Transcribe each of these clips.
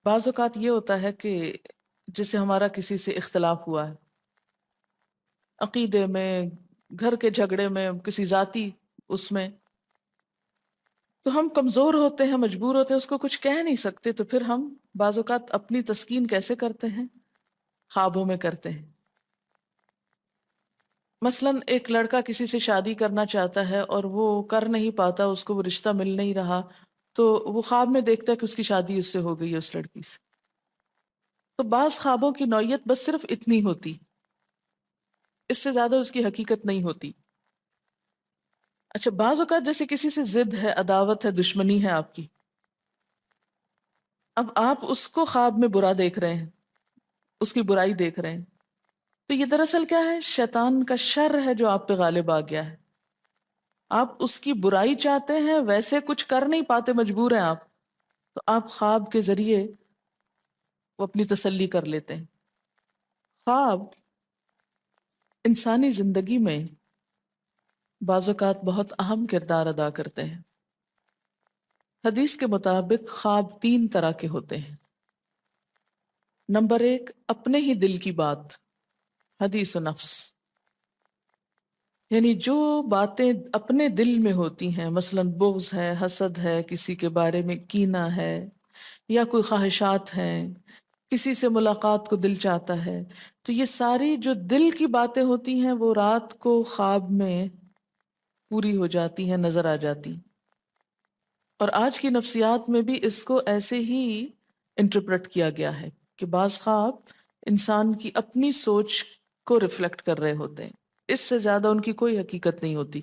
بعض اوقات یہ ہوتا ہے کہ جیسے ہمارا کسی سے اختلاف ہوا ہے، عقیدے میں، گھر کے جھگڑے میں، کسی ذاتی اس میں، تو ہم کمزور ہوتے ہیں، مجبور ہوتے ہیں، اس کو کچھ کہہ نہیں سکتے، تو پھر ہم بعض اوقات اپنی تسکین کیسے کرتے ہیں؟ خوابوں میں کرتے ہیں۔ مثلاً ایک لڑکا کسی سے شادی کرنا چاہتا ہے اور وہ کر نہیں پاتا، اس کو وہ رشتہ مل نہیں رہا، تو وہ خواب میں دیکھتا ہے کہ اس کی شادی اس سے ہو گئی ہے، اس لڑکی سے۔ تو بعض خوابوں کی نوعیت بس صرف اتنی ہوتی، اس سے زیادہ اس کی حقیقت نہیں ہوتی۔ اچھا، بعض اوقات جیسے کسی سے ضد ہے، عداوت ہے، دشمنی ہے آپ کی، اب آپ اس کو خواب میں برا دیکھ رہے ہیں، اس کی برائی دیکھ رہے ہیں، تو یہ دراصل کیا ہے؟ شیطان کا شر ہے جو آپ پہ غالب آ گیا ہے۔ آپ اس کی برائی چاہتے ہیں، ویسے کچھ کر نہیں پاتے، مجبور ہیں آپ، تو آپ خواب کے ذریعے وہ اپنی تسلی کر لیتے ہیں۔ خواب انسانی زندگی میں بعض اوقات بہت اہم کردار ادا کرتے ہیں۔ حدیث کے مطابق خواب تین طرح کے ہوتے ہیں۔ نمبر ایک، اپنے ہی دل کی بات، حدیث و نفس، یعنی جو باتیں اپنے دل میں ہوتی ہیں، مثلا بغض ہے، حسد ہے، کسی کے بارے میں کینہ ہے، یا کوئی خواہشات ہیں، کسی سے ملاقات کو دل چاہتا ہے، تو یہ ساری جو دل کی باتیں ہوتی ہیں وہ رات کو خواب میں پوری ہو جاتی ہیں، نظر آ جاتی۔ اور آج کی نفسیات میں بھی اس کو ایسے ہی انٹرپریٹ کیا گیا ہے کہ بعض خواب انسان کی اپنی سوچ کو ریفلیکٹ کر رہے ہوتے ہیں، اس سے زیادہ ان کی کوئی حقیقت نہیں ہوتی۔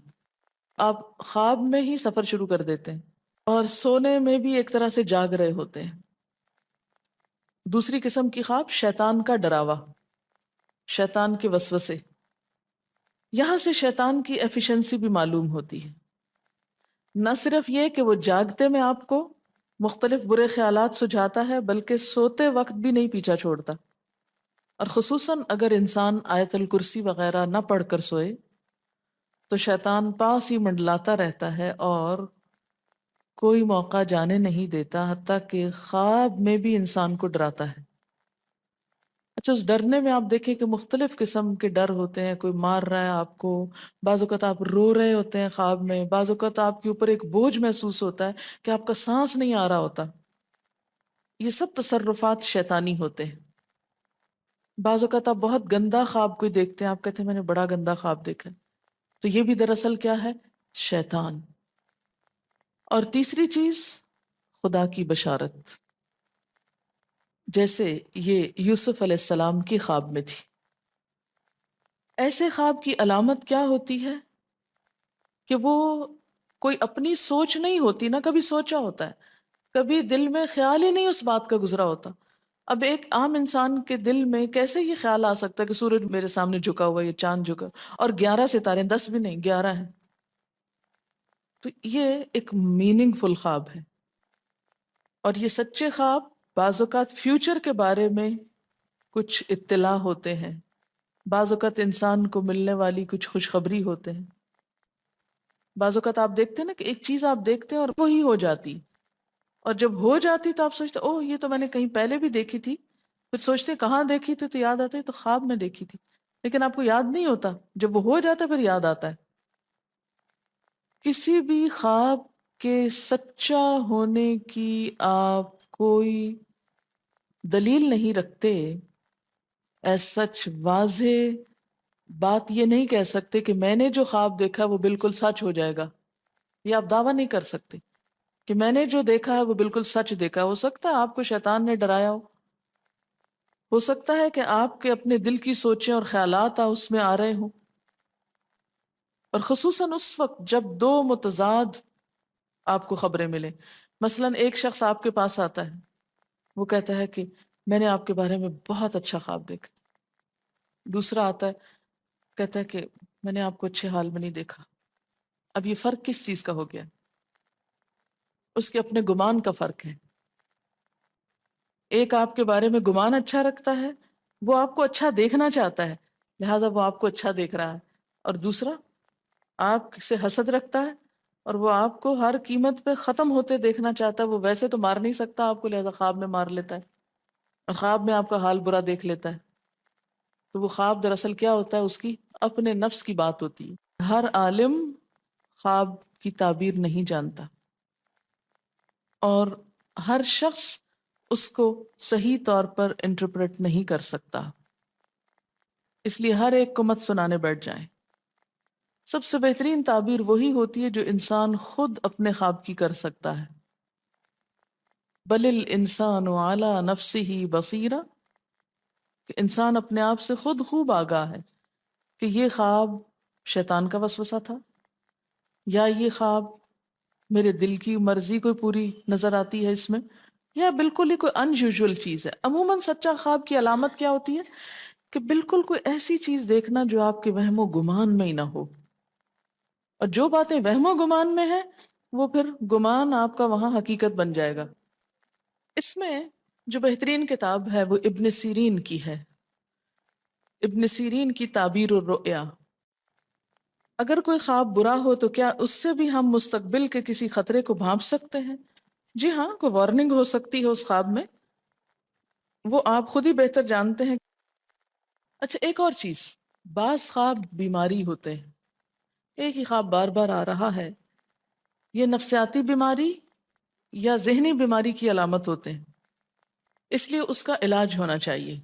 آپ خواب میں ہی سفر شروع کر دیتے ہیں اور سونے میں بھی ایک طرح سے جاگ رہے ہوتے ہیں۔ دوسری قسم کی خواب شیطان کا ڈراوا، شیطان کے وسوسے، یہاں سے شیطان کی ایفیشنسی بھی معلوم ہوتی ہے۔ نہ صرف یہ کہ وہ جاگتے میں آپ کو مختلف برے خیالات سجھاتا ہے، بلکہ سوتے وقت بھی نہیں پیچھا چھوڑتا، اور خصوصاً اگر انسان آیت الکرسی وغیرہ نہ پڑھ کر سوئے تو شیطان پاس ہی منڈلاتا رہتا ہے اور کوئی موقع جانے نہیں دیتا، حتیٰ کہ خواب میں بھی انسان کو ڈراتا ہے۔ اچھا، اس ڈرنے میں آپ دیکھیں کہ مختلف قسم کے ڈر ہوتے ہیں، کوئی مار رہا ہے آپ کو، بعض اوقات آپ رو رہے ہوتے ہیں خواب میں، بعض اوقات آپ کے اوپر ایک بوجھ محسوس ہوتا ہے کہ آپ کا سانس نہیں آ رہا ہوتا۔ یہ سب تصرفات شیطانی ہوتے ہیں۔ بعض اوقات آپ بہت گندا خواب کوئی دیکھتے ہیں، آپ کہتے ہیں میں نے بڑا گندا خواب دیکھا، تو یہ بھی دراصل کیا ہے؟ شیطان۔ اور تیسری چیز، خدا کی بشارت، جیسے یہ یوسف علیہ السلام کی خواب میں تھی۔ ایسے خواب کی علامت کیا ہوتی ہے کہ وہ کوئی اپنی سوچ نہیں ہوتی، نہ کبھی سوچا ہوتا ہے، کبھی دل میں خیال ہی نہیں اس بات کا گزرا ہوتا۔ اب ایک عام انسان کے دل میں کیسے یہ خیال آ سکتا ہے کہ سورج میرے سامنے جھکا ہوا ہے، یہ چاند جھکا، اور 11 ستارے، 10 بھی نہیں، 11 ہیں؟ تو یہ ایک میننگ فل خواب ہے۔ اور یہ سچے خواب بعض اوقات فیوچر کے بارے میں کچھ اطلاع ہوتے ہیں، بعض اوقات انسان کو ملنے والی کچھ خوشخبری ہوتے ہیں، بعض اوقات آپ دیکھتے ہیں نا کہ ایک چیز آپ دیکھتے ہیں اور وہی ہو جاتی، اور جب ہو جاتی تو آپ سوچتے اوہ یہ تو میں نے کہیں پہلے بھی دیکھی تھی، پھر سوچتے کہاں دیکھی تھی، تو یاد آتا ہے تو خواب میں دیکھی تھی، لیکن آپ کو یاد نہیں ہوتا، جب وہ ہو جاتا ہے پھر یاد آتا ہے۔ کسی بھی خواب کے سچا ہونے کی آپ کوئی دلیل نہیں رکھتے، ایز سچ واضح بات یہ نہیں کہہ سکتے کہ میں نے جو خواب دیکھا وہ بالکل سچ ہو جائے گا، یہ آپ دعویٰ نہیں کر سکتے کہ میں نے جو دیکھا ہے وہ بالکل سچ دیکھا۔ ہو سکتا ہے آپ کو شیطان نے ڈرایا ہو سکتا ہے کہ آپ کے اپنے دل کی سوچیں اور خیالات اس میں آ رہے ہوں، اور خصوصاً اس وقت جب دو متضاد آپ کو خبریں ملیں۔ مثلا ایک شخص آپ کے پاس آتا ہے، وہ کہتا ہے کہ میں نے آپ کے بارے میں بہت اچھا خواب دیکھا، دوسرا آتا ہے کہتا ہے کہ میں نے آپ کو اچھے حال میں نہیں دیکھا۔ اب یہ فرق کس چیز کا ہو گیا؟ اس کے اپنے گمان کا فرق ہے۔ ایک آپ کے بارے میں گمان اچھا رکھتا ہے، وہ آپ کو اچھا دیکھنا چاہتا ہے، لہٰذا وہ آپ کو اچھا دیکھ رہا ہے، اور دوسرا آپ سے حسد رکھتا ہے اور وہ آپ کو ہر قیمت پہ ختم ہوتے دیکھنا چاہتا ہے، وہ ویسے تو مار نہیں سکتا آپ کو، لہٰذا خواب میں مار لیتا ہے۔ اور خواب میں آپ کا حال برا دیکھ لیتا ہے، تو وہ خواب دراصل کیا ہوتا ہے؟ اس کی اپنے نفس کی بات ہوتی ہے۔ ہر عالم خواب کی تعبیر نہیں جانتا، اور ہر شخص اس کو صحیح طور پر انٹرپریٹ نہیں کر سکتا، اس لیے ہر ایک کو مت سنانے بیٹھ جائیں۔ سب سے بہترین تعبیر وہی ہوتی ہے جو انسان خود اپنے خواب کی کر سکتا ہے۔ بل الانسان علی نفسہ بصیرہ، کہ انسان اپنے آپ سے خود خوب آگاہ ہے کہ یہ خواب شیطان کا وسوسہ تھا، یا یہ خواب میرے دل کی مرضی کوئی پوری نظر آتی ہے اس میں، یا بالکل ہی کوئی ان یوزول چیز ہے۔ عموماً سچا خواب کی علامت کیا ہوتی ہے؟ کہ بالکل کوئی ایسی چیز دیکھنا جو آپ کے وہم و گمان میں ہی نہ ہو، اور جو باتیں وہم و گمان میں ہیں وہ پھر گمان آپ کا وہاں حقیقت بن جائے گا۔ اس میں جو بہترین کتاب ہے وہ ابن سیرین کی ہے، ابن سیرین کی تعبیر الرؤیا۔ اگر کوئی خواب برا ہو تو کیا اس سے بھی ہم مستقبل کے کسی خطرے کو بھانپ سکتے ہیں؟ جی ہاں، کوئی وارننگ ہو سکتی ہے اس خواب میں، وہ آپ خود ہی بہتر جانتے ہیں۔ اچھا، ایک اور چیز، بعض خواب بیماری ہوتے ہیں، ایک ہی خواب بار بار آ رہا ہے، یہ نفسیاتی بیماری یا ذہنی بیماری کی علامت ہوتے ہیں، اس لیے اس کا علاج ہونا چاہیے۔